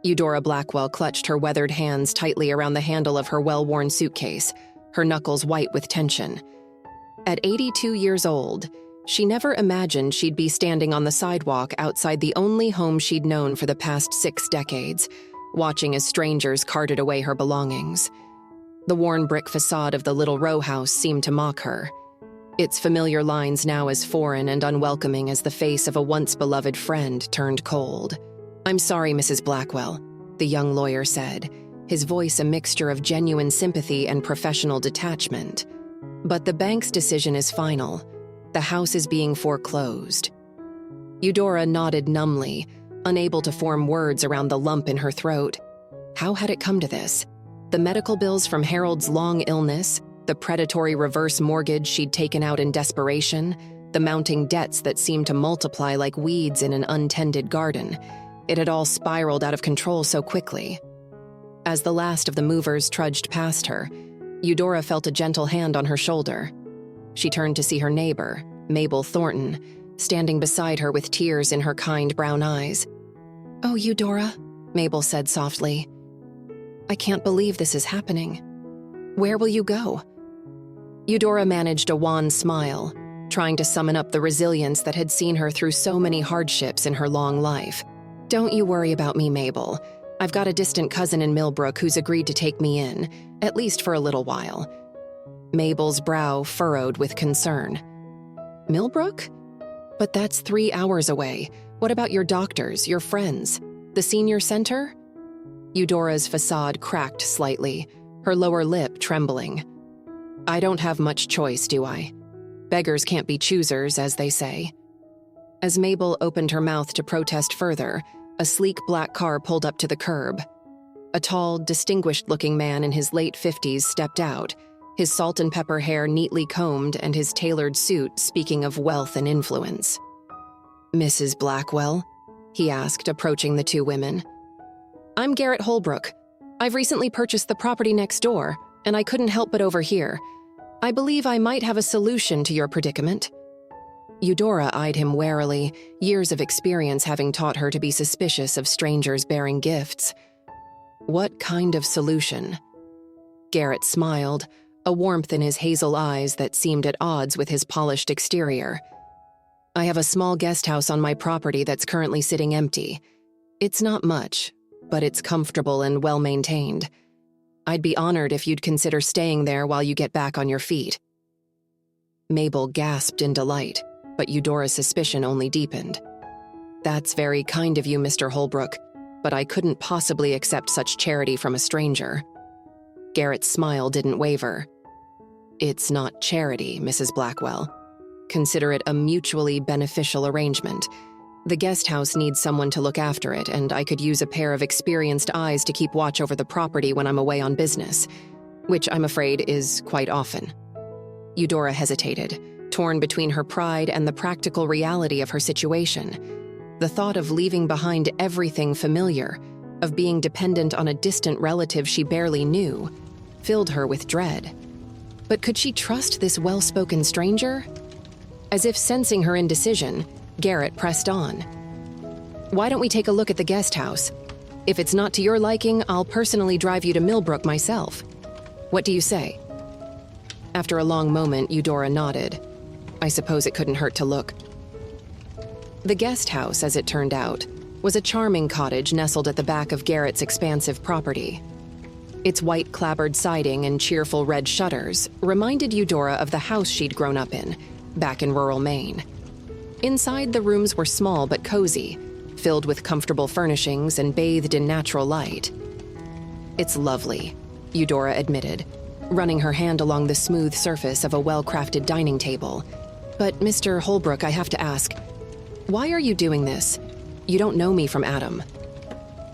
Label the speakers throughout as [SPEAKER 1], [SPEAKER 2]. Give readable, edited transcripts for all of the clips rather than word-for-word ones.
[SPEAKER 1] Eudora Blackwell clutched her weathered hands tightly around the handle of her well-worn suitcase, her knuckles white with tension. At 82 years old, she never imagined she'd be standing on the sidewalk outside the only home she'd known for the past 6 decades, watching as strangers carted away her belongings. The worn brick facade of the little row house seemed to mock her, its familiar lines now as foreign and unwelcoming as the face of a once-beloved friend turned cold. "I'm sorry, Mrs. Blackwell," the young lawyer said, his voice a mixture of genuine sympathy and professional detachment. "But the bank's decision is final. The house is being foreclosed." Eudora nodded numbly, unable to form words around the lump in her throat. How had it come to this? The medical bills from Harold's long illness, the predatory reverse mortgage she'd taken out in desperation, the mounting debts that seemed to multiply like weeds in an untended garden. It had all spiraled out of control so quickly. As the last of the movers trudged past her, Eudora felt a gentle hand on her shoulder. She turned to see her neighbor, Mabel Thornton, standing beside her with tears in her kind brown eyes. "Oh, Eudora," Mabel said softly. "I can't believe this is happening. Where will you go?" Eudora managed a wan smile, trying to summon up the resilience that had seen her through so many hardships in her long life. "Don't you worry about me, Mabel. I've got a distant cousin in Millbrook who's agreed to take me in, at least for a little while." Mabel's brow furrowed with concern. "Millbrook? But that's 3 hours away. What about your doctors, your friends? The senior center?" Eudora's facade cracked slightly, her lower lip trembling. "I don't have much choice, do I? Beggars can't be choosers, as they say." As Mabel opened her mouth to protest further, a sleek black car pulled up to the curb. A tall, distinguished-looking man in his late 50s stepped out, his salt and pepper hair neatly combed and his tailored suit speaking of wealth and influence. "Mrs. Blackwell?" he asked, approaching the two women. "I'm Garrett Holbrook. I've recently purchased the property next door, and I couldn't help but overhear. I believe I might have a solution to your predicament." Eudora eyed him warily, years of experience having taught her to be suspicious of strangers bearing gifts. "What kind of solution?" Garrett smiled, a warmth in his hazel eyes that seemed at odds with his polished exterior. "I have a small guest house on my property that's currently sitting empty. It's not much, but it's comfortable and well-maintained. I'd be honored if you'd consider staying there while you get back on your feet." Mabel gasped in delight, but Eudora's suspicion only deepened. "That's very kind of you, Mr. Holbrook, but I couldn't possibly accept such charity from a stranger." Garrett's smile didn't waver. "It's not charity, Mrs. Blackwell. Consider it a mutually beneficial arrangement. The guest house needs someone to look after it, and I could use a pair of experienced eyes to keep watch over the property when I'm away on business, which I'm afraid is quite often." Eudora hesitated, torn between her pride and the practical reality of her situation. The thought of leaving behind everything familiar, of being dependent on a distant relative she barely knew, filled her with dread. But could she trust this well-spoken stranger? As if sensing her indecision, Garrett pressed on. "Why don't we take a look at the guest house? If it's not to your liking, I'll personally drive you to Millbrook myself. What do you say?" After a long moment, Eudora nodded. I suppose it couldn't hurt to look. The guest house, as it turned out, was a charming cottage nestled at the back of Garrett's expansive property. Its white clapboard siding and cheerful red shutters reminded Eudora of the house she'd grown up in, back in rural Maine. Inside, the rooms were small but cozy, filled with comfortable furnishings and bathed in natural light. "It's lovely," Eudora admitted, running her hand along the smooth surface of a well-crafted dining table. "But, Mr. Holbrook, I have to ask, why are you doing this? You don't know me from Adam."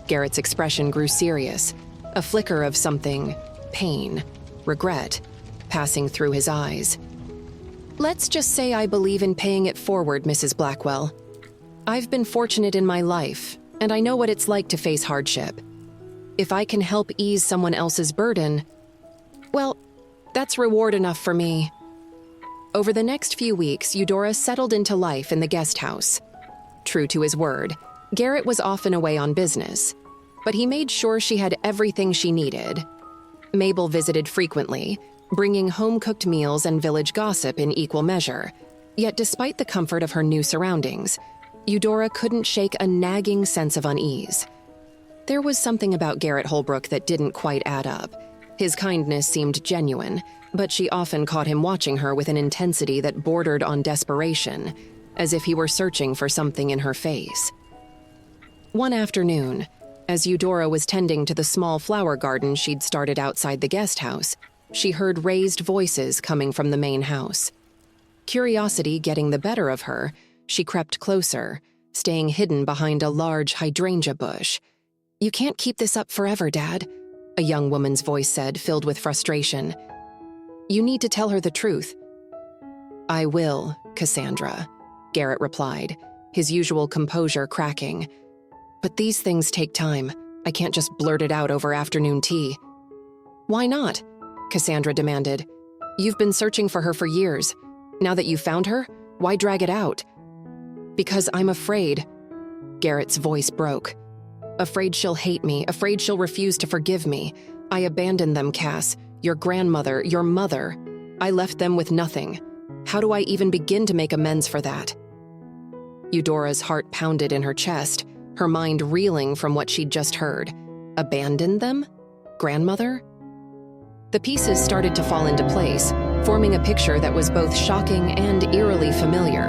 [SPEAKER 1] Garrett's expression grew serious, a flicker of something, pain, regret, passing through his eyes. "Let's just say I believe in paying it forward, Mrs. Blackwell. I've been fortunate in my life, and I know what it's like to face hardship. If I can help ease someone else's burden, well, that's reward enough for me." Over the next few weeks, Eudora settled into life in the guest house. True to his word, Garrett was often away on business, but he made sure she had everything she needed. Mabel visited frequently, bringing home-cooked meals and village gossip in equal measure. Yet despite the comfort of her new surroundings, Eudora couldn't shake a nagging sense of unease. There was something about Garrett Holbrook that didn't quite add up. His kindness seemed genuine, but she often caught him watching her with an intensity that bordered on desperation, as if he were searching for something in her face. One afternoon, as Eudora was tending to the small flower garden she'd started outside the guest house, she heard raised voices coming from the main house. Curiosity getting the better of her, she crept closer, staying hidden behind a large hydrangea bush. "You can't keep this up forever, Dad," a young woman's voice said, filled with frustration. "You need to tell her the truth." "I will, Cassandra," Garrett replied, his usual composure cracking. "But these things take time. I can't just blurt it out over afternoon tea." "Why not?" Cassandra demanded. "You've been searching for her for years. Now that you've found her, why drag it out?" "Because I'm afraid." Garrett's voice broke. "Afraid she'll hate me, afraid she'll refuse to forgive me. I abandoned them, Cass. Your grandmother, your mother. I left them with nothing. How do I even begin to make amends for that?" Eudora's heart pounded in her chest, her mind reeling from what she'd just heard. Abandoned them? Grandmother? The pieces started to fall into place, forming a picture that was both shocking and eerily familiar.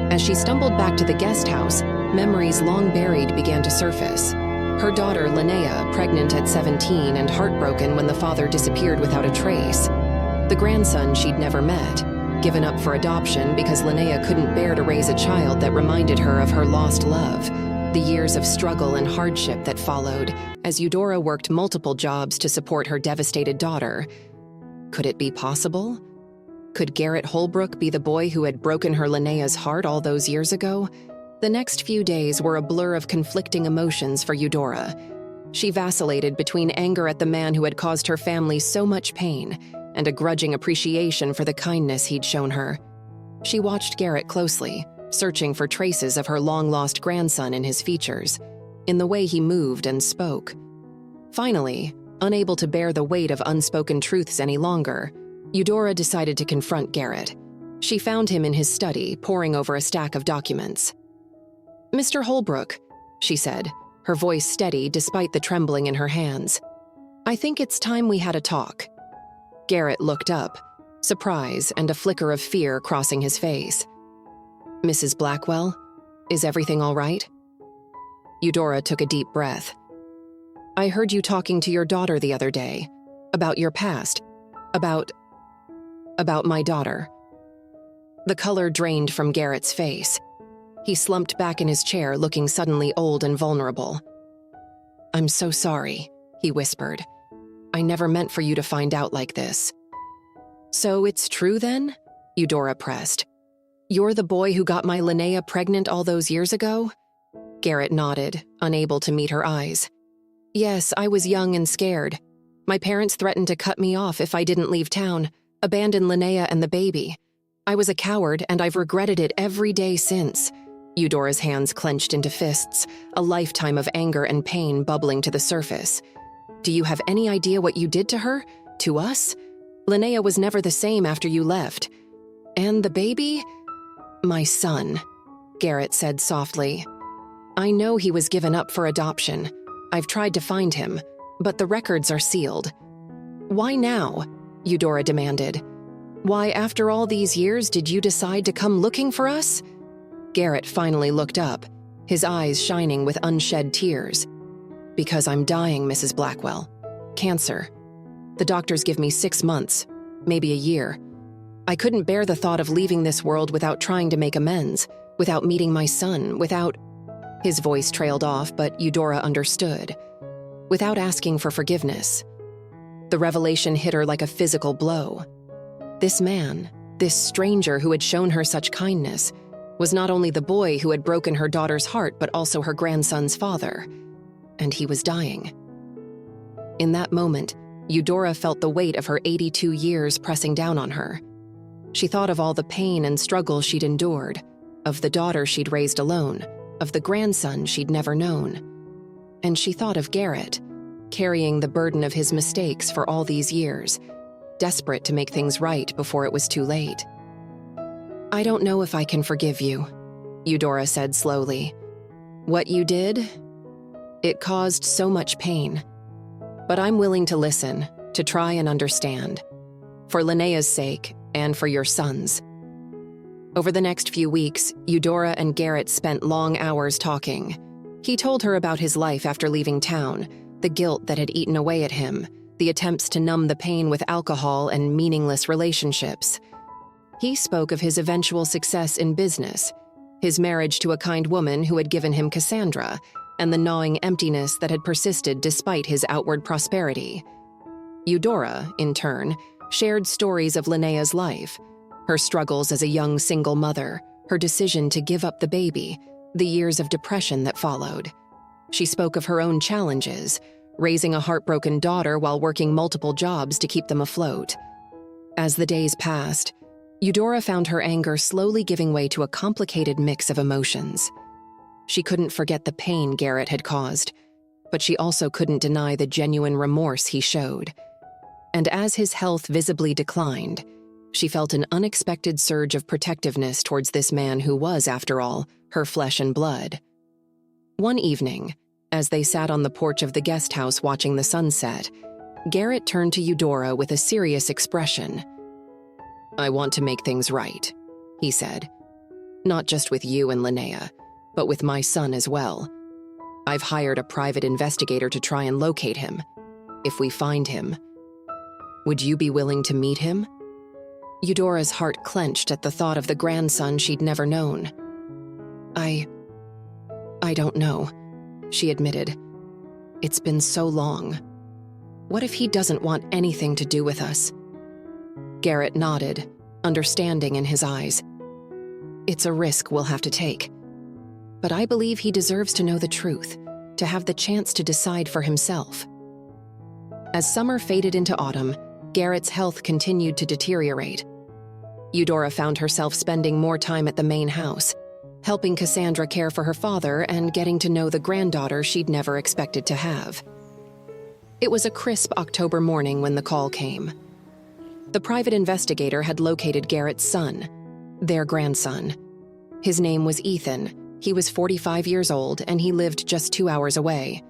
[SPEAKER 1] As she stumbled back to the guest house, memories long buried began to surface. Her daughter, Linnea, pregnant at 17 and heartbroken when the father disappeared without a trace. The grandson she'd never met, given up for adoption because Linnea couldn't bear to raise a child that reminded her of her lost love. The years of struggle and hardship that followed as Eudora worked multiple jobs to support her devastated daughter. Could it be possible? Could Garrett Holbrook be the boy who had broken her Linnea's heart all those years ago? The next few days were a blur of conflicting emotions for Eudora. She vacillated between anger at the man who had caused her family so much pain and a grudging appreciation for the kindness he'd shown her. She watched Garrett closely, searching for traces of her long-lost grandson in his features, in the way he moved and spoke. Finally, unable to bear the weight of unspoken truths any longer, Eudora decided to confront Garrett. She found him in his study, poring over a stack of documents. "Mr. Holbrook," she said, her voice steady despite the trembling in her hands. "I think it's time we had a talk." Garrett looked up, surprise and a flicker of fear crossing his face. "Mrs. Blackwell, is everything all right?" Eudora took a deep breath. "I heard you talking to your daughter the other day, about your past, about my daughter." The color drained from Garrett's face. He slumped back in his chair, looking suddenly old and vulnerable. "I'm so sorry," he whispered. "I never meant for you to find out like this." "So it's true then?" Eudora pressed. "You're the boy who got my Linnea pregnant all those years ago?" Garrett nodded, unable to meet her eyes. "Yes, I was young and scared. My parents threatened to cut me off if I didn't leave town, abandon Linnea and the baby. I was a coward, and I've regretted it every day since." Eudora's hands clenched into fists, a lifetime of anger and pain bubbling to the surface. "Do you have any idea what you did to her? To us? Linnea was never the same after you left. And the baby? My son," Garrett said softly. "I know he was given up for adoption. I've tried to find him, but the records are sealed." "Why now?" Eudora demanded. "Why, after all these years, did you decide to come looking for us?" Garrett finally looked up, his eyes shining with unshed tears. "Because I'm dying, Mrs. Blackwell. Cancer. The doctors give me 6 months, maybe a year. I couldn't bear the thought of leaving this world without trying to make amends, without meeting my son, without—" His voice trailed off, but Eudora understood. "Without asking for forgiveness." The revelation hit her like a physical blow. This man, this stranger who had shown her such kindness, was not only the boy who had broken her daughter's heart, but also her grandson's father. And he was dying. In that moment, Eudora felt the weight of her 82 years pressing down on her. She thought of all the pain and struggle she'd endured, of the daughter she'd raised alone, of the grandson she'd never known. and she thought of Garrett, carrying the burden of his mistakes for all these years, desperate to make things right before it was too late. "I don't know if I can forgive you," Eudora said slowly. "What you did, it caused so much pain. But I'm willing to listen, to try and understand. For Linnea's sake, and for your son's." Over the next few weeks, Eudora and Garrett spent long hours talking. He told her about his life after leaving town, the guilt that had eaten away at him, the attempts to numb the pain with alcohol and meaningless relationships. He spoke of his eventual success in business, his marriage to a kind woman who had given him Cassandra, and the gnawing emptiness that had persisted despite his outward prosperity. Eudora, in turn, shared stories of Linnea's life, her struggles as a young single mother, her decision to give up the baby, the years of depression that followed. She spoke of her own challenges, raising a heartbroken daughter while working multiple jobs to keep them afloat. As the days passed, Eudora found her anger slowly giving way to a complicated mix of emotions. She couldn't forget the pain Garrett had caused, but she also couldn't deny the genuine remorse he showed. And as his health visibly declined, she felt an unexpected surge of protectiveness towards this man who was, after all, her flesh and blood. One evening, as they sat on the porch of the guest house watching the sunset, Garrett turned to Eudora with a serious expression. "I want to make things right," he said. "Not just with you and Linnea, but with my son as well. I've hired a private investigator to try and locate him. If we find him, would you be willing to meet him?" Eudora's heart clenched at the thought of the grandson she'd never known. I don't know," she admitted. "It's been so long. What if he doesn't want anything to do with us?" Garrett nodded, understanding in his eyes. "It's a risk we'll have to take. But I believe he deserves to know the truth, to have the chance to decide for himself." As summer faded into autumn, Garrett's health continued to deteriorate. Eudora found herself spending more time at the main house, helping Cassandra care for her father and getting to know the granddaughter she'd never expected to have. It was a crisp October morning when the call came. The private investigator had located Garrett's son, their grandson. His name was Ethan. He was 45 years old, and he lived just 2 hours away.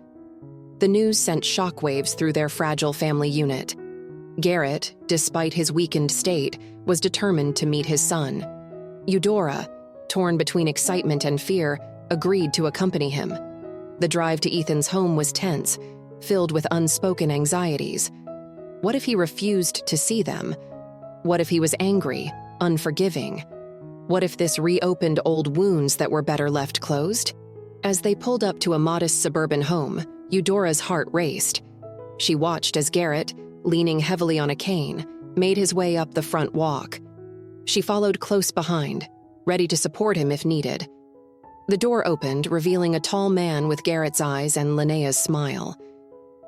[SPEAKER 1] The news sent shockwaves through their fragile family unit. Garrett, despite his weakened state, was determined to meet his son. Eudora, torn between excitement and fear, agreed to accompany him. The drive to Ethan's home was tense, filled with unspoken anxieties. What if he refused to see them? What if he was angry, unforgiving? What if this reopened old wounds that were better left closed? As they pulled up to a modest suburban home, Eudora's heart raced. She watched as Garrett, leaning heavily on a cane, made his way up the front walk. She followed close behind, ready to support him if needed. The door opened, revealing a tall man with Garrett's eyes and Linnea's smile.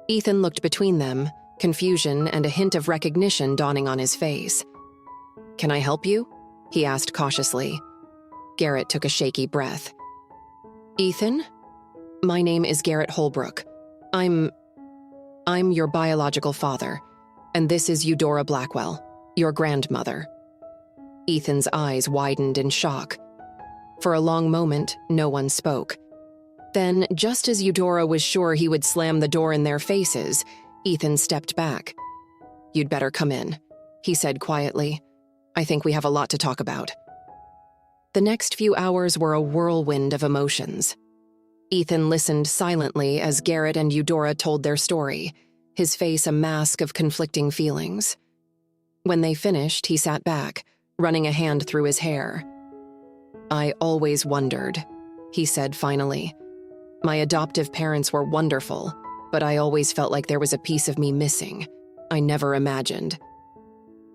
[SPEAKER 1] Ethan looked between them, confusion and a hint of recognition dawning on his face. "Can I help you?" he asked cautiously. Garrett took a shaky breath. "Ethan? My name is Garrett Holbrook. I'm your biological father, and this is Eudora Blackwell, your grandmother." Ethan's eyes widened in shock. For a long moment, no one spoke. Then, just as Eudora was sure he would slam the door in their faces, Ethan stepped back. "You'd better come in," he said quietly. "I think we have a lot to talk about." The next few hours were a whirlwind of emotions. Ethan listened silently as Garrett and Eudora told their story, his face a mask of conflicting feelings. When they finished, he sat back, running a hand through his hair. "I always wondered," he said finally. "My adoptive parents were wonderful, but I always felt like there was a piece of me missing. I never imagined."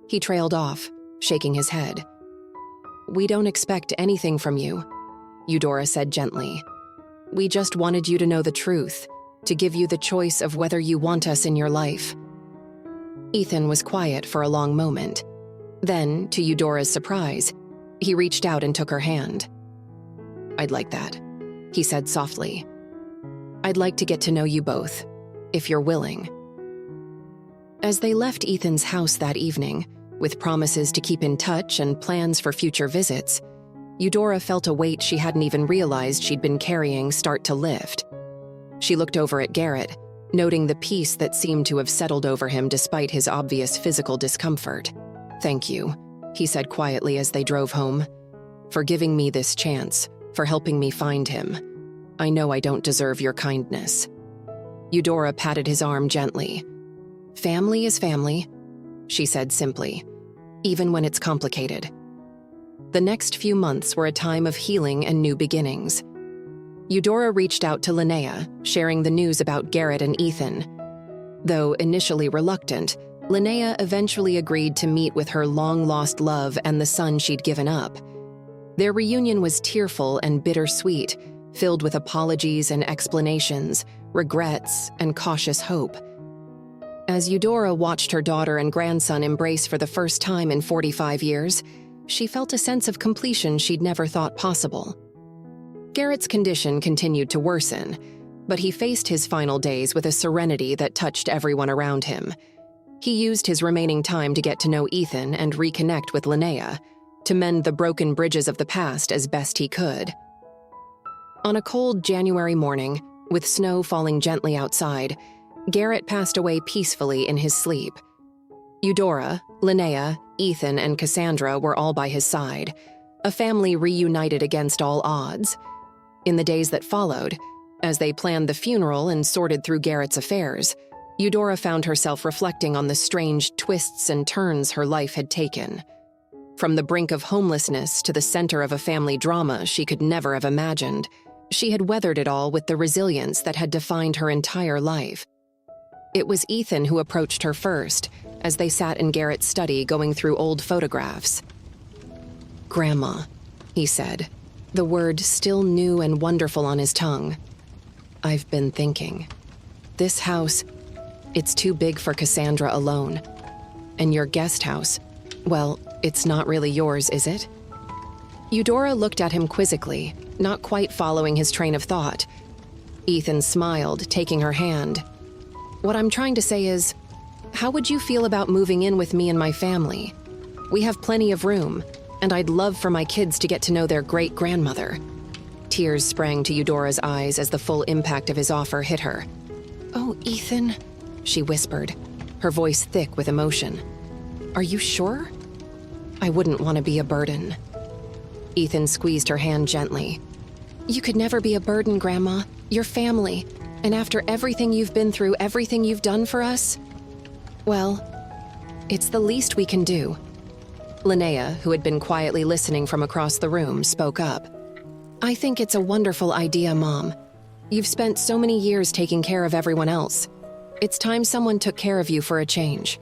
[SPEAKER 1] He trailed off, shaking his head. "We don't expect anything from you," Eudora said gently. "We just wanted you to know the truth, to give you the choice of whether you want us in your life." Ethan was quiet for a long moment. Then, to Eudora's surprise, he reached out and took her hand. "I'd like that," he said softly. I'd like to get to know you both, if you're willing." As they left Ethan's house that evening, with promises to keep in touch and plans for future visits, Eudora felt a weight she hadn't even realized she'd been carrying start to lift. She looked over at Garrett, noting the peace that seemed to have settled over him despite his obvious physical discomfort. "Thank you," he said quietly as they drove home, "for giving me this chance, for helping me find him. I know I don't deserve your kindness." Eudora patted his arm gently. "Family is family," she said simply, "even when it's complicated." The next few months were a time of healing and new beginnings. Eudora reached out to Linnea, sharing the news about Garrett and Ethan. Though initially reluctant, Linnea eventually agreed to meet with her long-lost love and the son she'd given up. Their reunion was tearful and bittersweet, filled with apologies and explanations, regrets, and cautious hope. As Eudora watched her daughter and grandson embrace for the first time in 45 years, she felt a sense of completion she'd never thought possible. Garrett's condition continued to worsen, but he faced his final days with a serenity that touched everyone around him. He used his remaining time to get to know Ethan and reconnect with Linnea, to mend the broken bridges of the past as best he could. On a cold January morning, with snow falling gently outside, Garrett passed away peacefully in his sleep. Eudora, Linnea, Ethan, and Cassandra were all by his side, a family reunited against all odds. In the days that followed, as they planned the funeral and sorted through Garrett's affairs, Eudora found herself reflecting on the strange twists and turns her life had taken. From the brink of homelessness to the center of a family drama she could never have imagined, she had weathered it all with the resilience that had defined her entire life. It was Ethan who approached her first, as they sat in Garrett's study going through old photographs. "Grandma," he said, the word still new and wonderful on his tongue. "I've been thinking. This house, it's too big for Cassandra alone. And your guest house, well, it's not really yours, is it?" Eudora looked at him quizzically, not quite following his train of thought. Ethan smiled, taking her hand. "What I'm trying to say is, how would you feel about moving in with me and my family? We have plenty of room, and I'd love for my kids to get to know their great-grandmother." Tears sprang to Eudora's eyes as the full impact of his offer hit her. "Oh, Ethan," she whispered, her voice thick with emotion. "Are you sure? I wouldn't want to be a burden." Ethan squeezed her hand gently. "You could never be a burden, Grandma. You're family. And after everything you've been through, everything you've done for us, well, it's the least we can do." Linnea, who had been quietly listening from across the room, spoke up. "I think it's a wonderful idea, Mom. You've spent so many years taking care of everyone else. It's time someone took care of you for a change."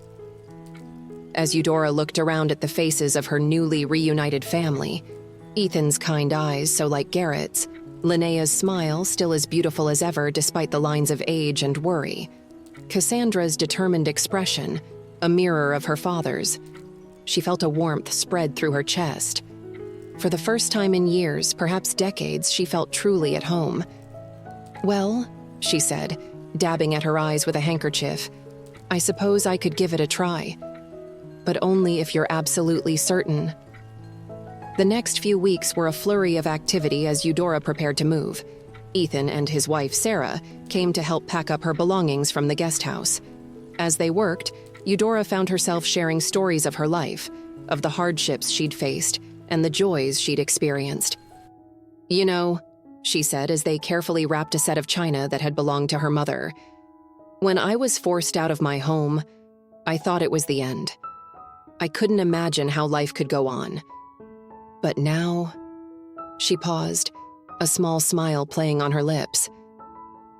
[SPEAKER 1] As Eudora looked around at the faces of her newly reunited family, Ethan's kind eyes so like Garrett's, Linnea's smile still as beautiful as ever despite the lines of age and worry, Cassandra's determined expression, a mirror of her father's, she felt a warmth spread through her chest. For the first time in years, perhaps decades, she felt truly at home. "Well," she said, dabbing at her eyes with a handkerchief, "I suppose I could give it a try. But only if you're absolutely certain." The next few weeks were a flurry of activity as Eudora prepared to move. Ethan and his wife, Sarah, came to help pack up her belongings from the guest house. As they worked, Eudora found herself sharing stories of her life, of the hardships she'd faced, and the joys she'd experienced. "You know," she said as they carefully wrapped a set of china that had belonged to her mother, "when I was forced out of my home, I thought it was the end. I couldn't imagine how life could go on. But now," she paused, a small smile playing on her lips,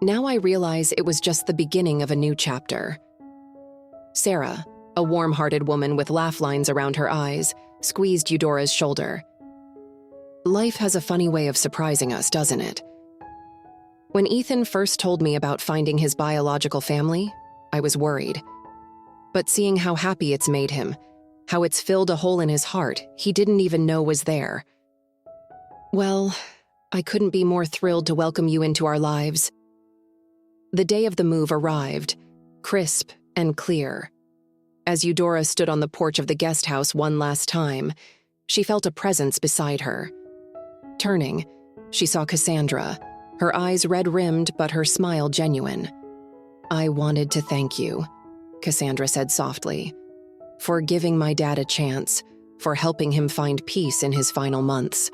[SPEAKER 1] "now I realize it was just the beginning of a new chapter." Sarah, a warm-hearted woman with laugh lines around her eyes, squeezed Eudora's shoulder. "Life has a funny way of surprising us, doesn't it? When Ethan first told me about finding his biological family, I was worried. But seeing how happy it's made him, how it's filled a hole in his heart he didn't even know was there. Well, I couldn't be more thrilled to welcome you into our lives." The day of the move arrived, crisp and clear. As Eudora stood on the porch of the guest house one last time, she felt a presence beside her. Turning, she saw Cassandra, her eyes red-rimmed but her smile genuine. "I wanted to thank you," Cassandra said softly, "for giving my dad a chance, for helping him find peace in his final months.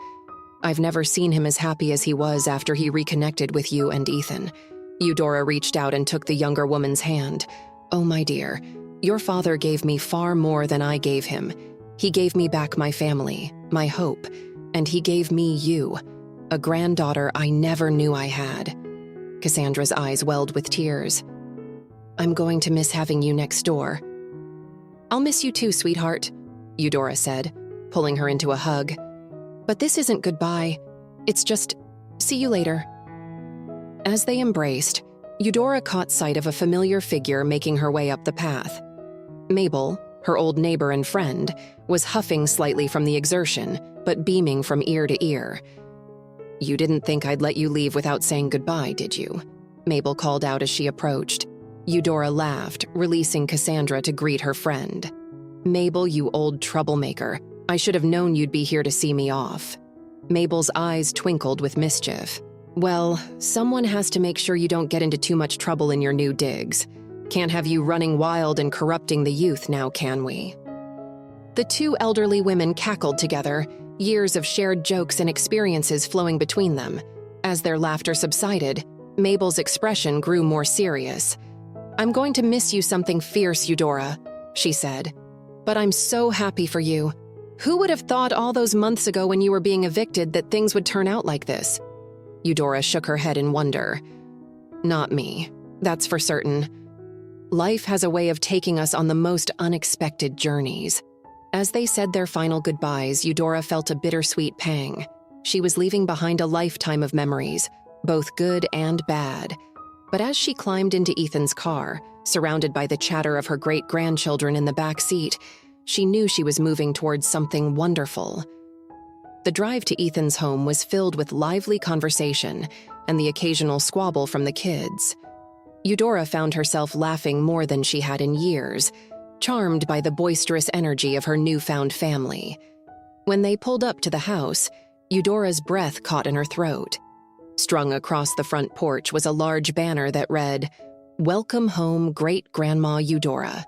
[SPEAKER 1] I've never seen him as happy as he was after he reconnected with you and Ethan." Eudora reached out and took the younger woman's hand. "Oh, my dear, your father gave me far more than I gave him. He gave me back my family, my hope, and he gave me you, a granddaughter I never knew I had." Cassandra's eyes welled with tears. "I'm going to miss having you next door." "I'll miss you too, sweetheart," Eudora said, pulling her into a hug. "But this isn't goodbye. It's just, see you later." As they embraced, Eudora caught sight of a familiar figure making her way up the path. Mabel, her old neighbor and friend, was huffing slightly from the exertion, but beaming from ear to ear. "You didn't think I'd let you leave without saying goodbye, did you?" Mabel called out as she approached. Eudora laughed, releasing Cassandra to greet her friend. "Mabel, you old troublemaker. I should have known you'd be here to see me off." Mabel's eyes twinkled with mischief. "Well, someone has to make sure you don't get into too much trouble in your new digs. Can't have you running wild and corrupting the youth now, can we?" The two elderly women cackled together, years of shared jokes and experiences flowing between them. As their laughter subsided, Mabel's expression grew more serious. "I'm going to miss you something fierce, Eudora," she said. "But I'm so happy for you. Who would have thought all those months ago when you were being evicted that things would turn out like this?" Eudora shook her head in wonder. "Not me, that's for certain. Life has a way of taking us on the most unexpected journeys." As they said their final goodbyes, Eudora felt a bittersweet pang. She was leaving behind a lifetime of memories, both good and bad. But as she climbed into Ethan's car, surrounded by the chatter of her great-grandchildren in the back seat, she knew she was moving towards something wonderful. The drive to Ethan's home was filled with lively conversation and the occasional squabble from the kids. Eudora found herself laughing more than she had in years, charmed by the boisterous energy of her newfound family. When they pulled up to the house, Eudora's breath caught in her throat. Strung across the front porch was a large banner that read, "Welcome home, Great-Grandma Eudora."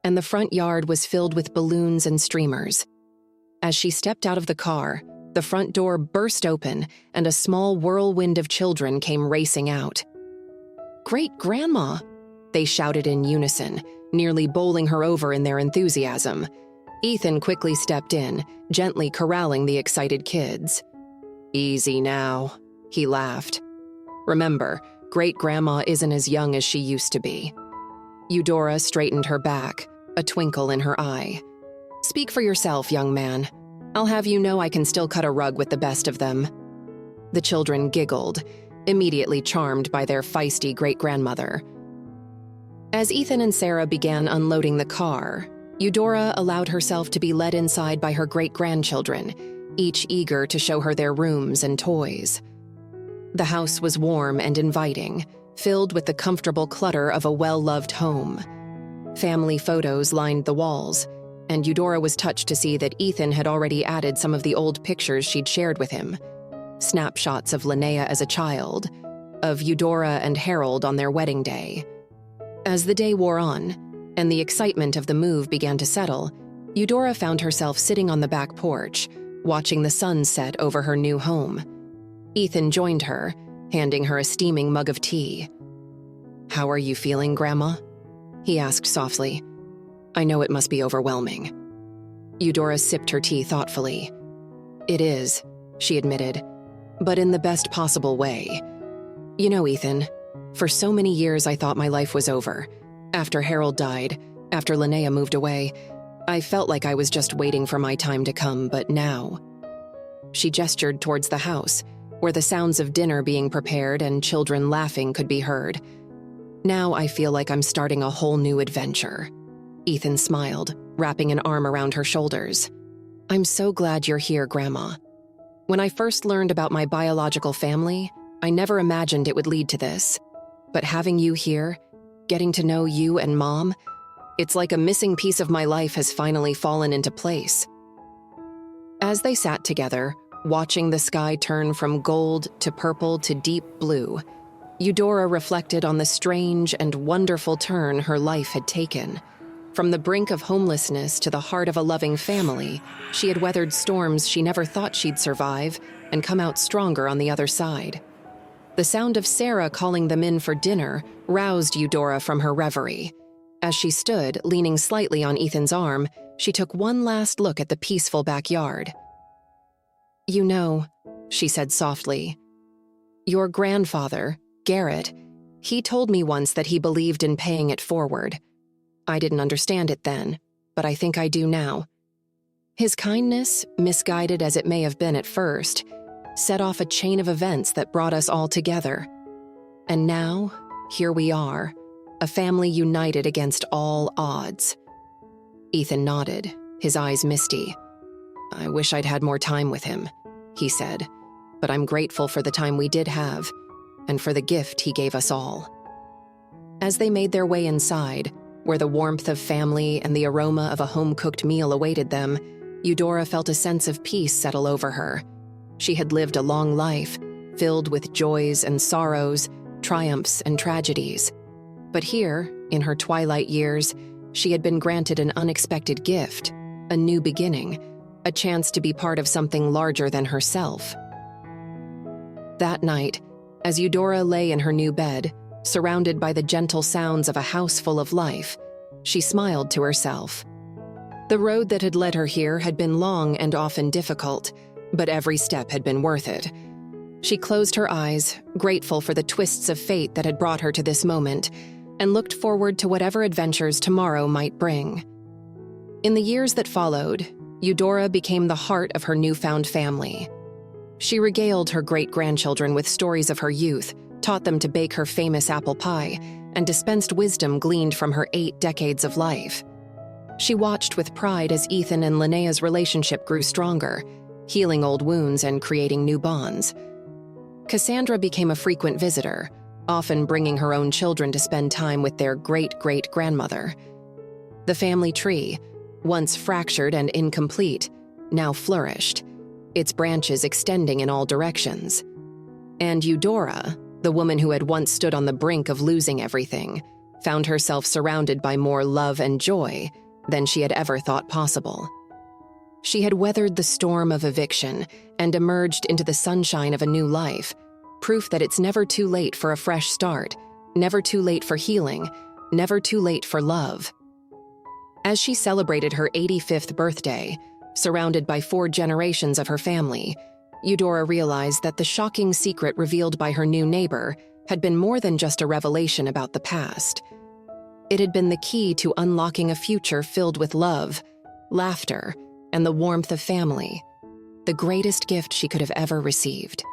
[SPEAKER 1] And the front yard was filled with balloons and streamers. As she stepped out of the car, the front door burst open and a small whirlwind of children came racing out. "Great-Grandma!" they shouted in unison, nearly bowling her over in their enthusiasm. Ethan quickly stepped in, gently corralling the excited kids. "Easy now," he laughed. "Remember, Great-Grandma isn't as young as she used to be." Eudora straightened her back, a twinkle in her eye. "Speak for yourself, young man. I'll have you know I can still cut a rug with the best of them." The children giggled, immediately charmed by their feisty great-grandmother. As Ethan and Sarah began unloading the car, Eudora allowed herself to be led inside by her great-grandchildren, each eager to show her their rooms and toys. The house was warm and inviting, filled with the comfortable clutter of a well-loved home. Family photos lined the walls, and Eudora was touched to see that Ethan had already added some of the old pictures she'd shared with him. Snapshots of Linnea as a child, of Eudora and Harold on their wedding day. As the day wore on, and the excitement of the move began to settle, Eudora found herself sitting on the back porch, watching the sun set over her new home. Ethan joined her, handing her a steaming mug of tea. "How are you feeling, Grandma?" he asked softly. "I know it must be overwhelming." Eudora sipped her tea thoughtfully. "It is," she admitted, "but in the best possible way. You know, Ethan, for so many years I thought my life was over. After Harold died, after Linnea moved away, I felt like I was just waiting for my time to come, but now..." She gestured towards the house, where the sounds of dinner being prepared and children laughing could be heard. "Now I feel like I'm starting a whole new adventure." Ethan smiled, wrapping an arm around her shoulders. "I'm so glad you're here, Grandma. When I first learned about my biological family, I never imagined it would lead to this. But having you here, getting to know you and Mom, it's like a missing piece of my life has finally fallen into place." As they sat together, watching the sky turn from gold to purple to deep blue, Eudora reflected on the strange and wonderful turn her life had taken. From the brink of homelessness to the heart of a loving family, she had weathered storms she never thought she'd survive and come out stronger on the other side. The sound of Sarah calling them in for dinner roused Eudora from her reverie. As she stood, leaning slightly on Ethan's arm, she took one last look at the peaceful backyard. "You know," she said softly, "your grandfather, Garrett, he told me once that he believed in paying it forward. I didn't understand it then, but I think I do now. His kindness, misguided as it may have been at first, set off a chain of events that brought us all together. And now, here we are, a family united against all odds." Ethan nodded, his eyes misty. "I wish I'd had more time with him," he said, "but I'm grateful for the time we did have, and for the gift he gave us all." As they made their way inside, where the warmth of family and the aroma of a home-cooked meal awaited them, Eudora felt a sense of peace settle over her. She had lived a long life, filled with joys and sorrows, triumphs and tragedies. But here, in her twilight years, she had been granted an unexpected gift, a new beginning, a chance to be part of something larger than herself. That night, as Eudora lay in her new bed, surrounded by the gentle sounds of a house full of life, she smiled to herself. The road that had led her here had been long and often difficult, but every step had been worth it. She closed her eyes, grateful for the twists of fate that had brought her to this moment, and looked forward to whatever adventures tomorrow might bring. In the years that followed, Eudora became the heart of her newfound family. She regaled her great-grandchildren with stories of her youth, taught them to bake her famous apple pie, and dispensed wisdom gleaned from her 8 decades of life. She watched with pride as Ethan and Linnea's relationship grew stronger, healing old wounds and creating new bonds. Cassandra became a frequent visitor, often bringing her own children to spend time with their great-great-grandmother. The family tree, once fractured and incomplete, now flourished, its branches extending in all directions. And Eudora, the woman who had once stood on the brink of losing everything, found herself surrounded by more love and joy than she had ever thought possible. She had weathered the storm of eviction and emerged into the sunshine of a new life, proof that it's never too late for a fresh start, never too late for healing, never too late for love. As she celebrated her 85th birthday, surrounded by 4 generations of her family, Eudora realized that the shocking secret revealed by her new neighbor had been more than just a revelation about the past. It had been the key to unlocking a future filled with love, laughter, and the warmth of family, the greatest gift she could have ever received.